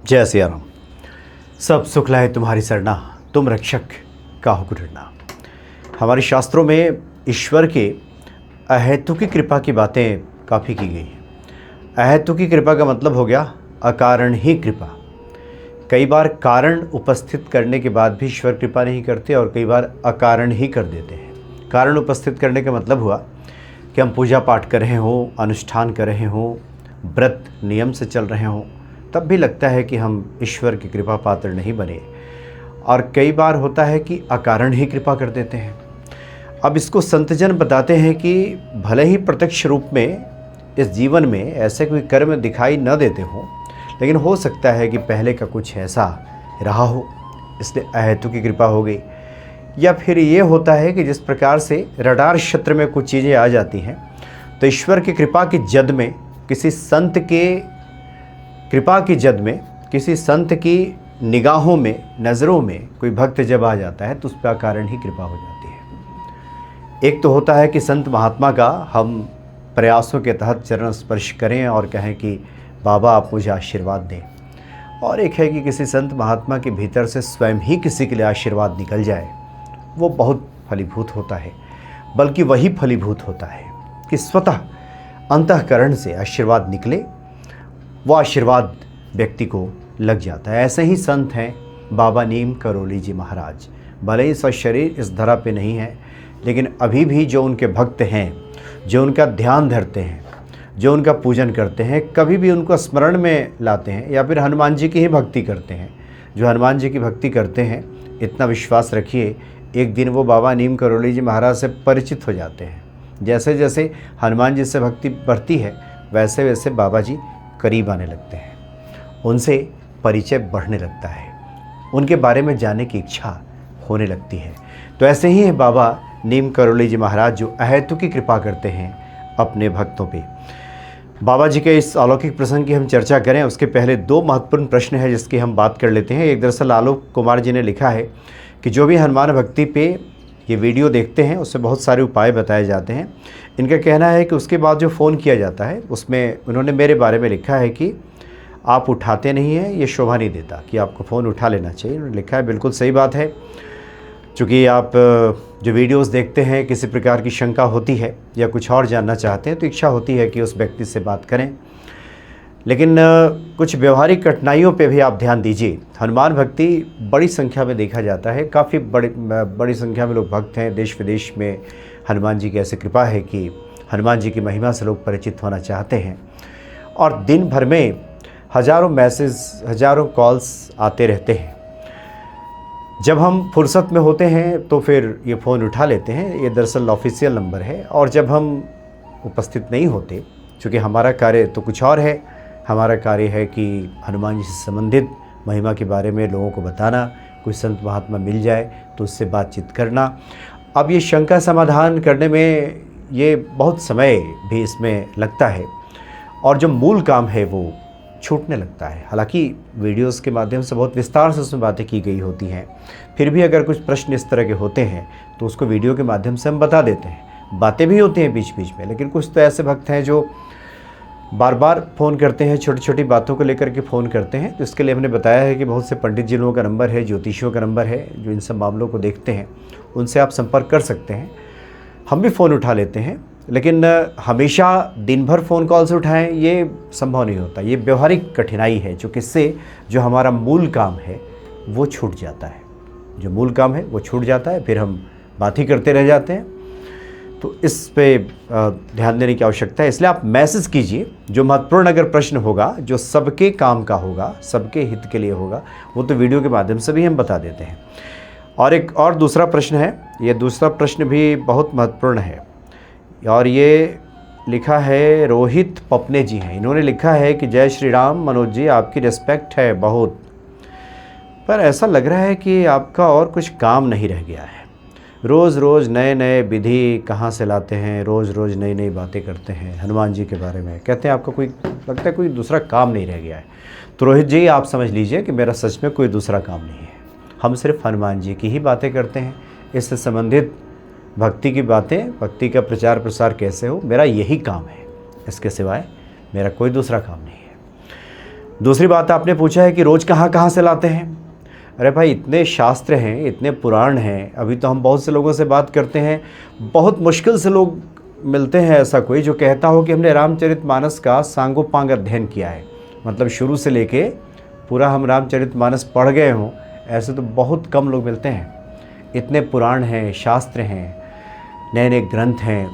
जय सिया राम। सब सुख लाए तुम्हारी सरना, तुम रक्षक काहू को डरना। हमारे शास्त्रों में ईश्वर के अहेतु की कृपा की बातें काफ़ी की गई हैं। अहेतु की कृपा का मतलब हो गया अकारण ही कृपा। कई बार कारण उपस्थित करने के बाद भी ईश्वर कृपा नहीं करते और कई बार अकारण ही कर देते हैं। कारण उपस्थित करने का मतलब हुआ कि हम पूजा पाठ कर रहे हों, अनुष्ठान कर रहे हों, व्रत नियम से चल रहे हों, तब भी लगता है कि हम ईश्वर की कृपा पात्र नहीं बने। और कई बार होता है कि अकारण ही कृपा कर देते हैं। अब इसको संतजन बताते हैं कि भले ही प्रत्यक्ष रूप में इस जीवन में ऐसे कोई कर्म दिखाई न देते हों, लेकिन हो सकता है कि पहले का कुछ ऐसा रहा हो, इसलिए अहेतु की कृपा हो गई। या फिर ये होता है कि जिस प्रकार से रडार क्षेत्र में कुछ चीज़ें आ जाती हैं, तो ईश्वर की कृपा की जद में किसी संत के कृपा की जद में किसी संत की निगाहों में, नज़रों में कोई भक्त जब आ जाता है तो उस पर कारण ही कृपा हो जाती है। एक तो होता है कि संत महात्मा का हम प्रयासों के तहत चरण स्पर्श करें और कहें कि बाबा आप मुझे आशीर्वाद दें, और एक है कि किसी संत महात्मा के भीतर से स्वयं ही किसी के लिए आशीर्वाद निकल जाए। वो बहुत फलीभूत होता है, बल्कि वही फलीभूत होता है कि स्वतः अंतःकरण से आशीर्वाद निकले, वो आशीर्वाद व्यक्ति को लग जाता है। ऐसे ही संत हैं बाबा नीम करोली जी महाराज। भले ही सशरीर इस धरा पे नहीं है, लेकिन अभी भी जो उनके भक्त हैं, जो उनका ध्यान धरते हैं, जो उनका पूजन करते हैं, कभी भी उनको स्मरण में लाते हैं, या फिर हनुमान जी की ही भक्ति करते हैं। जो हनुमान जी की भक्ति करते हैं, इतना विश्वास रखिए एक दिन वो बाबा नीम करोली जी महाराज से परिचित हो जाते हैं। जैसे जैसे हनुमान जी से भक्ति बढ़ती है, वैसे वैसे बाबा जी करीब आने लगते हैं, उनसे परिचय बढ़ने लगता है, उनके बारे में जानने की इच्छा होने लगती है। तो ऐसे ही है बाबा नीम करोली जी महाराज, जो अहेतु की कृपा करते हैं अपने भक्तों पे। बाबा जी के इस अलौकिक प्रसंग की हम चर्चा करें, उसके पहले दो महत्वपूर्ण प्रश्न हैं जिसकी हम बात कर लेते हैं। एक दरअसल आलोक कुमार जी ने लिखा है कि जो भी हनुमान भक्ति पे ये वीडियो देखते हैं उससे बहुत सारे उपाय बताए जाते हैं। इनका कहना है कि उसके बाद जो फ़ोन किया जाता है उसमें उन्होंने मेरे बारे में लिखा है कि आप उठाते नहीं हैं, ये शोभा नहीं देता, कि आपको फ़ोन उठा लेना चाहिए। उन्होंने लिखा है, बिल्कुल सही बात है। चूँकि आप जो वीडियोस देखते हैं, किसी प्रकार की शंका होती है या कुछ और जानना चाहते हैं, तो इच्छा होती है कि उस व्यक्ति से बात करें, लेकिन कुछ व्यवहारिक कठिनाइयों पे भी आप ध्यान दीजिए। हनुमान भक्ति बड़ी संख्या में देखा जाता है, काफ़ी बड़ी संख्या में लोग भक्त हैं। देश विदेश में हनुमान जी की ऐसी कृपा है कि हनुमान जी की महिमा से लोग परिचित होना चाहते हैं, और दिन भर में हज़ारों मैसेज, हज़ारों कॉल्स आते रहते हैं। जब हम फुर्सत में होते हैं तो फिर ये फ़ोन उठा लेते हैं, ये दरअसल ऑफिशियल नंबर है। और जब हम उपस्थित नहीं होते, चूँकि हमारा कार्य तो कुछ और है, हमारा कार्य है कि हनुमान जी से संबंधित महिमा के बारे में लोगों को बताना, कोई संत महात्मा मिल जाए तो उससे बातचीत करना। अब ये शंका समाधान करने में ये बहुत समय भी इसमें लगता है, और जो मूल काम है वो छूटने लगता है। हालांकि वीडियोस के माध्यम से बहुत विस्तार से उसमें बातें की गई होती हैं, फिर भी अगर कुछ प्रश्न इस तरह के होते हैं तो उसको वीडियो के माध्यम से हम बता देते हैं। बातें भी होती हैं बीच बीच में, लेकिन कुछ तो ऐसे भक्त हैं जो बार बार फ़ोन करते हैं, छोटी छोटी बातों को लेकर के फ़ोन करते हैं। तो इसके लिए हमने बताया है कि बहुत से पंडित जी लोगों का नंबर है, ज्योतिषियों का नंबर है, जो इन सब मामलों को देखते हैं, उनसे आप संपर्क कर सकते हैं। हम भी फ़ोन उठा लेते हैं, लेकिन हमेशा दिन भर फ़ोन कॉल से उठाएं ये संभव नहीं होता। ये व्यवहारिक कठिनाई है, जो किससे जो हमारा मूल काम है वो छूट जाता है। जो मूल काम है वो छूट जाता है, फिर हम बात ही करते रह जाते हैं। तो इस पे ध्यान देने की आवश्यकता है। इसलिए आप मैसेज कीजिए, जो महत्वपूर्ण अगर प्रश्न होगा, जो सबके काम का होगा, सबके हित के लिए होगा, वो तो वीडियो के माध्यम से भी हम बता देते हैं। और एक और दूसरा प्रश्न है, ये दूसरा प्रश्न भी बहुत महत्वपूर्ण है, और ये लिखा है रोहित पपने जी हैं। इन्होंने लिखा है कि जय श्री राम मनोज जी, आपकी रिस्पेक्ट है बहुत, पर ऐसा लग रहा है कि आपका और कुछ काम नहीं रह गया है। रोज़ रोज़ नए नए विधि कहाँ से लाते हैं, रोज़ रोज़ नई नई बातें करते हैं हनुमान जी के बारे में, कहते हैं आपका कोई, लगता है कोई दूसरा काम नहीं रह गया है। तो रोहित जी, आप समझ लीजिए कि मेरा सच में कोई दूसरा काम नहीं है। हम सिर्फ हनुमान जी की ही बातें करते हैं, इससे संबंधित भक्ति की बातें, भक्ति का प्रचार प्रसार कैसे हो, मेरा यही काम है। इसके सिवाय मेरा कोई दूसरा काम नहीं है। दूसरी बात आपने पूछा है कि रोज़ कहाँ कहाँ से लाते हैं। अरे भाई, इतने शास्त्र हैं, इतने पुराण हैं। अभी तो हम बहुत से लोगों से बात करते हैं, बहुत मुश्किल से लोग मिलते हैं ऐसा कोई जो कहता हो कि हमने रामचरितमानस का सांगोपांग अध्ययन किया है, मतलब शुरू से लेके पूरा हम रामचरितमानस पढ़ गए हों। ऐसे तो बहुत कम लोग मिलते हैं। इतने पुराण हैं, शास्त्र हैं, नए नए ग्रंथ हैं,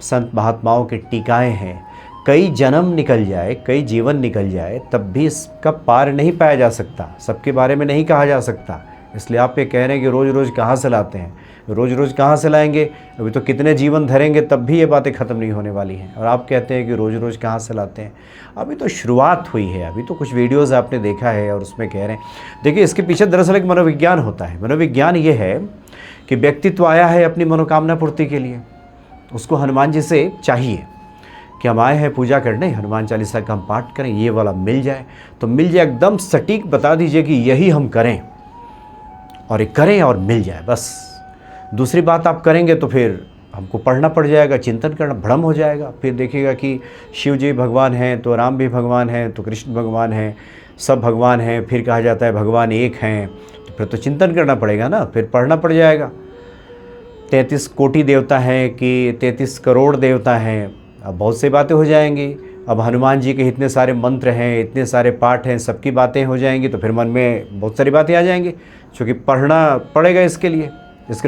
संत महात्माओं के टीकाएँ हैं। कई जन्म निकल जाए, कई जीवन निकल जाए, तब भी इसका पार नहीं पाया जा सकता, सबके बारे में नहीं कहा जा सकता। इसलिए आप ये कह रहे हैं कि रोज़ रोज़ कहाँ से लाते हैं। रोज़ रोज़ कहाँ से लाएंगे, अभी तो कितने जीवन धरेंगे तब भी ये बातें ख़त्म नहीं होने वाली हैं। और आप कहते हैं कि रोज़ रोज़ कहाँ से लाते हैं। अभी तो शुरुआत हुई है, अभी तो कुछ वीडियोज़ आपने देखा है और उसमें कह रहे हैं। देखिए, इसके पीछे दरअसल एक मनोविज्ञान होता है। मनोविज्ञान ये है कि व्यक्तित्व आया है अपनी मनोकामना पूर्ति के लिए, उसको हनुमान जी से चाहिए कि हम आए हैं पूजा करने, हनुमान चालीसा का हम पाठ करें, ये वाला मिल जाए तो मिल जाए, एकदम सटीक बता दीजिए कि यही हम करें, और ये करें और मिल जाए बस। दूसरी बात आप करेंगे तो फिर हमको पढ़ना पड़ जाएगा, चिंतन करना, भ्रम हो जाएगा। फिर देखिएगा कि शिव जी भगवान हैं तो राम भी भगवान हैं, तो कृष्ण भगवान हैं, सब भगवान हैं। फिर कहा जाता है भगवान एक हैं, तो फिर तो चिंतन करना पड़ेगा ना, फिर पढ़ना पड़ जाएगा। 33 कोटि देवता हैं कि 33 करोड़ देवता हैं, अब बहुत सी बातें हो जाएंगी। अब हनुमान जी के इतने सारे मंत्र हैं, इतने सारे पाठ हैं, सबकी बातें हो जाएंगी, तो फिर मन में बहुत सारी बातें आ जाएंगी, क्योंकि पढ़ना पड़ेगा, इसके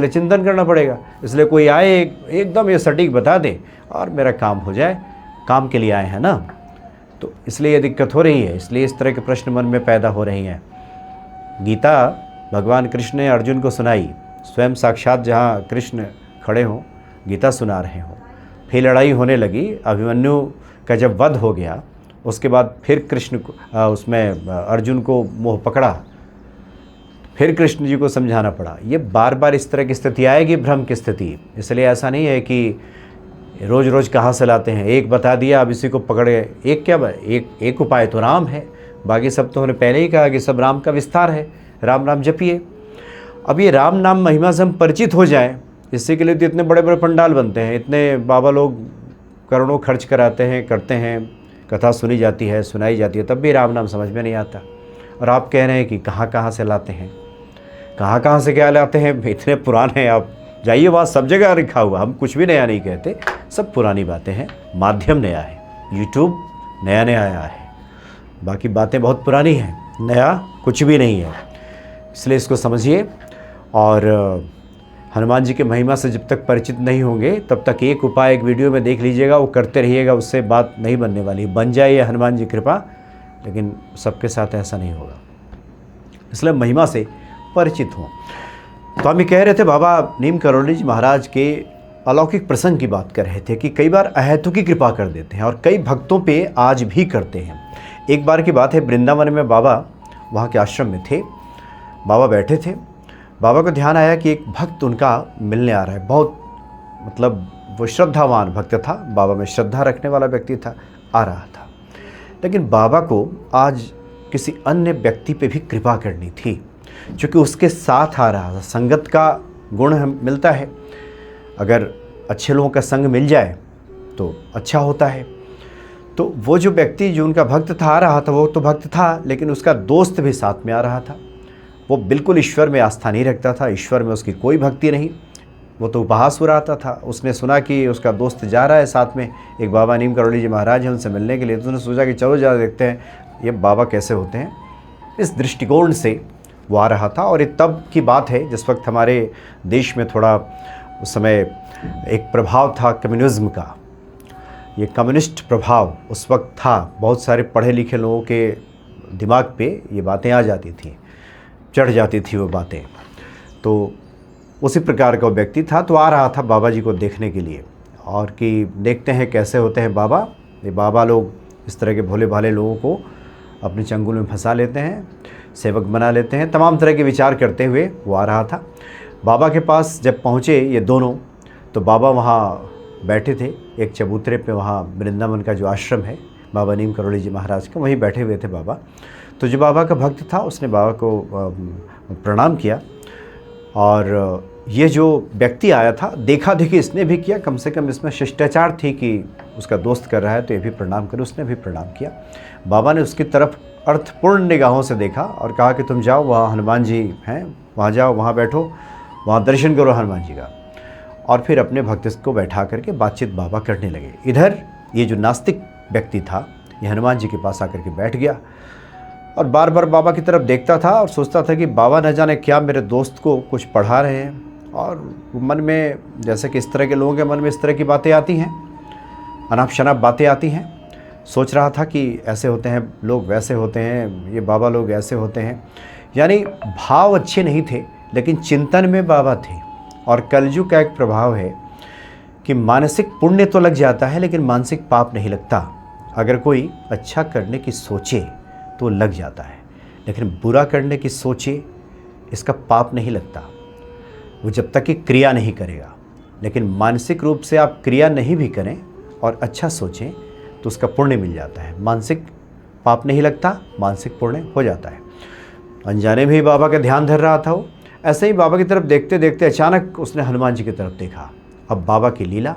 लिए चिंतन करना पड़ेगा। इसलिए कोई आए एकदम ये सटीक बता दे और मेरा काम हो जाए, काम के लिए आए हैं ना, तो इसलिए ये दिक्कत हो रही है। इसलिए इस तरह के प्रश्न मन में पैदा हो रही हैं। गीता भगवान कृष्ण ने अर्जुन को सुनाई, स्वयं साक्षात जहाँ कृष्ण खड़े हों, गीता सुना रहे हों। फिर लड़ाई होने लगी, अभिमन्यु का जब वध हो गया, उसके बाद फिर कृष्ण को उसमें अर्जुन को मोह पकड़ा, फिर कृष्ण जी को समझाना पड़ा। ये बार बार इस तरह की स्थिति आएगी, भ्रम की स्थिति। इसलिए ऐसा नहीं है कि रोज़ रोज़ कहाँ से लाते हैं, एक बता दिया अब इसी को पकड़े। एक क्या, एक उपाय तो राम है, बाकी सब तो हमने पहले ही कहा कि सब राम का विस्तार है, राम नाम जपिए। अब ये राम नाम महिमा से हम परिचित हो जाएं, इससे के लिए तो इतने बड़े बड़े पंडाल बनते हैं, इतने बाबा लोग करोड़ों खर्च कराते हैं, करते हैं, कथा सुनी जाती है, सुनाई जाती है, तब भी राम नाम समझ में नहीं आता। और आप कह रहे हैं कि कहाँ कहाँ से लाते हैं, कहाँ कहाँ से क्या लाते हैं, इतने पुराने हैं। आप जाइए, वहाँ सब जगह लिखा हुआ, हम कुछ भी नया नहीं कहते, सब पुरानी बातें हैं। माध्यम नया है, यूट्यूब नया नया आया है, बाकी बातें बहुत पुरानी हैं, नया कुछ भी नहीं है। इसलिए इसको समझिए। और हनुमान जी के महिमा से जब तक परिचित नहीं होंगे तब तक एक उपाय एक वीडियो में देख लीजिएगा, वो करते रहिएगा, उससे बात नहीं बनने वाली। बन जाए हनुमान जी कृपा, लेकिन सबके साथ ऐसा नहीं होगा। इसलिए महिमा से परिचित हों। तो हम ये कह रहे थे, बाबा नीम करोली जी महाराज के अलौकिक प्रसंग की बात कर रहे थे कि कई बार अहेतुकी कृपा कर देते हैं और कई भक्तों पे आज भी करते हैं। एक बार की बात है, वृंदावन में बाबा वहाँ के आश्रम में थे, बाबा बैठे थे। बाबा को ध्यान आया कि एक भक्त उनका मिलने आ रहा है, बहुत मतलब वो श्रद्धावान भक्त था, बाबा में श्रद्धा रखने वाला व्यक्ति था, आ रहा था। लेकिन बाबा को आज किसी अन्य व्यक्ति पे भी कृपा करनी थी, क्योंकि उसके साथ आ रहा था। संगत का गुण हम मिलता है, अगर अच्छे लोगों का संग मिल जाए तो अच्छा होता है। तो वो जो व्यक्ति जो उनका भक्त था आ रहा था, वो तो भक्त था, लेकिन उसका दोस्त भी साथ में आ रहा था। वो बिल्कुल ईश्वर में आस्था नहीं रखता था, ईश्वर में उसकी कोई भक्ति नहीं, वो तो उपहास उड़ाता था। उसने सुना कि उसका दोस्त जा रहा है साथ में, एक बाबा नीम करोली जी महाराज हैं, उनसे मिलने के लिए। तो उसने सोचा कि चलो जा देखते हैं ये बाबा कैसे होते हैं। इस दृष्टिकोण से वो आ रहा था। और ये तब की बात है जिस वक्त हमारे देश में थोड़ा उस समय एक प्रभाव था कम्युनिज्म का, ये कम्युनिस्ट प्रभाव उस वक्त था। बहुत सारे पढ़े लिखे लोगों के दिमाग पे ये बातें आ जाती थी, चढ़ जाती थी वो बातें। तो उसी प्रकार का व्यक्ति था, तो आ रहा था बाबा जी को देखने के लिए, और कि देखते हैं कैसे होते हैं बाबा। ये बाबा लोग इस तरह के भोले भाले लोगों को अपने चंगुल में फंसा लेते हैं, सेवक बना लेते हैं, तमाम तरह के विचार करते हुए वो आ रहा था। बाबा के पास जब पहुँचे ये दोनों, तो बाबा वहाँ बैठे थे एक चबूतरे पे, वहाँ वृंदावन का जो आश्रम है बाबा नीम करोली जी महाराज का, वहीं बैठे हुए थे बाबा। तो जो बाबा का भक्त था उसने बाबा को प्रणाम किया और ये जो व्यक्ति आया था, देखा देखी इसने भी किया, कम से कम इसमें शिष्टाचार थी कि उसका दोस्त कर रहा है तो ये भी प्रणाम करे, उसने भी प्रणाम किया। बाबा ने उसकी तरफ अर्थपूर्ण निगाहों से देखा और कहा कि तुम जाओ, वहाँ हनुमान जी हैं, वहाँ जाओ, वहाँ बैठो, वहाँ दर्शन करो हनुमान जी का। और फिर अपने भक्त को बैठा करके बातचीत बाबा करने लगे। इधर ये जो नास्तिक व्यक्ति था, ये हनुमान जी के पास आकर के बैठ गया और बार बार बाबा की तरफ देखता था और सोचता था कि बाबा न जाने क्या मेरे दोस्त को कुछ पढ़ा रहे हैं। और मन में, जैसे कि इस तरह के लोगों के मन में इस तरह की बातें आती हैं, अनाप शनाप बातें आती हैं। सोच रहा था कि ऐसे होते हैं लोग, वैसे होते हैं, ये बाबा लोग ऐसे होते हैं। यानी भाव अच्छे नहीं थे, लेकिन चिंतन में बाबा थे। और कलयुग का एक प्रभाव है कि मानसिक पुण्य तो लग जाता है, लेकिन मानसिक पाप नहीं लगता। अगर कोई अच्छा करने की सोचे तो लग जाता है, लेकिन बुरा करने की सोचे, इसका पाप नहीं लगता, वो जब तक कि क्रिया नहीं करेगा। लेकिन मानसिक रूप से आप क्रिया नहीं भी करें और अच्छा सोचें तो उसका पुण्य मिल जाता है। मानसिक पाप नहीं लगता, मानसिक पुण्य हो जाता है। अनजाने में ही बाबा का ध्यान धर रहा था वो। ऐसे ही बाबा की तरफ देखते देखते अचानक उसने हनुमान जी की तरफ देखा। अब बाबा की लीला,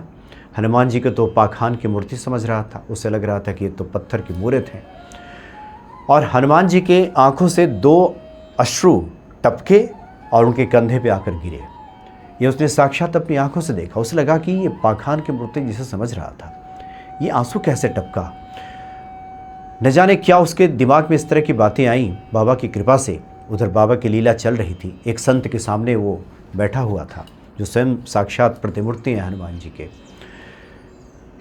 हनुमान जी को तो पाखान की मूर्ति समझ रहा था, उसे लग रहा था कि ये तो पत्थर की मूर्त है। और हनुमान जी के आंखों से 2 अश्रु टपके और उनके कंधे पे आकर गिरे। ये उसने साक्षात अपनी आंखों से देखा। उसे लगा कि ये पाखान की मूर्ति जिसे समझ रहा था, ये आंसू कैसे टपका। न जाने क्या उसके दिमाग में इस तरह की बातें आईं। बाबा की कृपा से उधर बाबा की लीला चल रही थी। एक संत के सामने वो बैठा हुआ था, जो स्वयं साक्षात प्रतिमूर्ति हैं हनुमान जी के,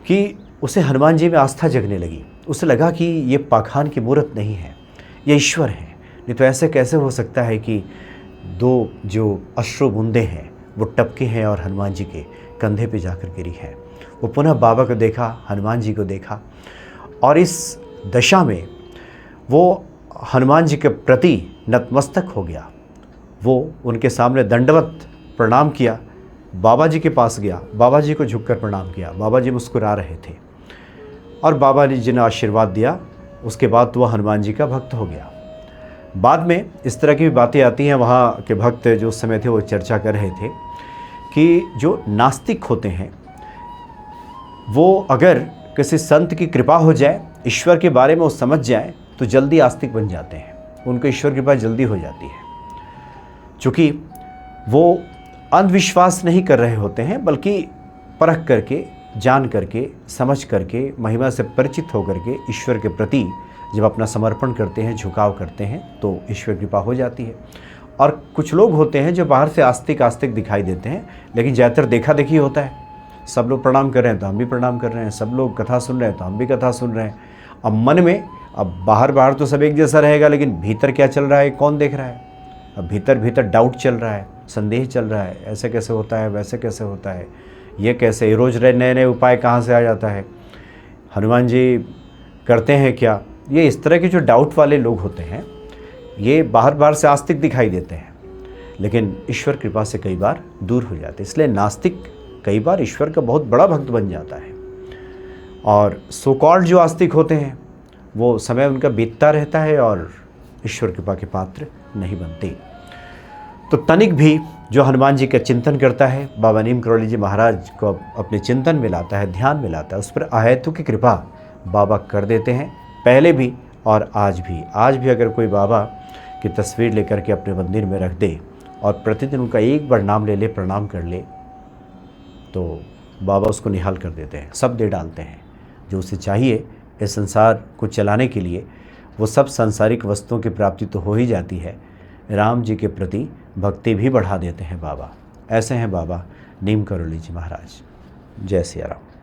कि उसे हनुमान जी में आस्था जगने लगी। उसे लगा कि ये पाखान की मूर्त नहीं है, ये ईश्वर है। नहीं तो ऐसे कैसे हो सकता है कि 2 जो अश्रु बूंदे हैं वो टपके हैं और हनुमान जी के कंधे पे जाकर गिरी है। वो पुनः बाबा को देखा, हनुमान जी को देखा, और इस दशा में वो हनुमान जी के प्रति नतमस्तक हो गया। वो उनके सामने दंडवत प्रणाम किया, बाबा जी के पास गया, बाबा जी को झुककर प्रणाम किया। बाबा जी मुस्कुरा रहे थे और बाबा जी ने आशीर्वाद दिया। उसके बाद तो वह हनुमान जी का भक्त हो गया। बाद में इस तरह की भी बातें आती हैं, वहाँ के भक्त जो उस समय थे वो चर्चा कर रहे थे कि जो नास्तिक होते हैं वो अगर किसी संत की कृपा हो जाए, ईश्वर के बारे में वो समझ जाए, तो जल्दी आस्तिक बन जाते हैं। उनको ईश्वर की कृपा जल्दी हो जाती है, क्योंकि वो अंधविश्वास नहीं कर रहे होते हैं, बल्कि परख करके, जान करके, समझ करके, महिमा से परिचित होकर के ईश्वर के प्रति जब अपना समर्पण करते हैं, झुकाव करते हैं, तो ईश्वर कृपा हो जाती है। और कुछ लोग होते हैं जो बाहर से आस्तिक आस्तिक दिखाई देते हैं, लेकिन ज़्यादातर देखा देखी होता है। सब लोग प्रणाम कर रहे हैं तो हम भी प्रणाम कर रहे हैं, सब लोग कथा सुन रहे हैं तो हम भी कथा सुन रहे हैं। अब मन में, अब बाहर तो सब एक जैसा रहेगा, लेकिन भीतर क्या चल रहा है कौन देख रहा है। अब भीतर डाउट चल रहा है, संदेह चल रहा है, ऐसे कैसे होता है, वैसे कैसे होता है, ये कैसे, रोज़ नए नए उपाय कहाँ से आ जाता है, हनुमान जी करते हैं क्या। ये इस तरह के जो डाउट वाले लोग होते हैं, ये बाहर से आस्तिक दिखाई देते हैं, लेकिन ईश्वर कृपा से कई बार दूर हो जाते हैं। इसलिए नास्तिक कई बार ईश्वर का बहुत बड़ा भक्त बन जाता है, और सो कॉल्ड जो आस्तिक होते हैं वो समय उनका बीतता रहता है और ईश्वर कृपा के पात्र नहीं बनते। तो तनिक भी जो हनुमान जी का चिंतन करता है, बाबा नीम करौली जी महाराज को अपने चिंतन में लाता है, ध्यान में लाता है, उस पर अहेतु की कृपा बाबा कर देते हैं, पहले भी और आज भी। आज भी अगर कोई बाबा की तस्वीर लेकर के अपने मंदिर में रख दे और प्रतिदिन उनका एक बार नाम ले ले, प्रणाम कर ले, तो बाबा उसको निहाल कर देते हैं, सब दे डालते हैं जो उसे चाहिए इस संसार को चलाने के लिए। वो सब सांसारिक वस्तुओं की प्राप्ति तो हो ही जाती है, राम जी के प्रति भक्ति भी बढ़ा देते हैं बाबा। ऐसे हैं बाबा नीम करौली जी महाराज। जय सिया राम।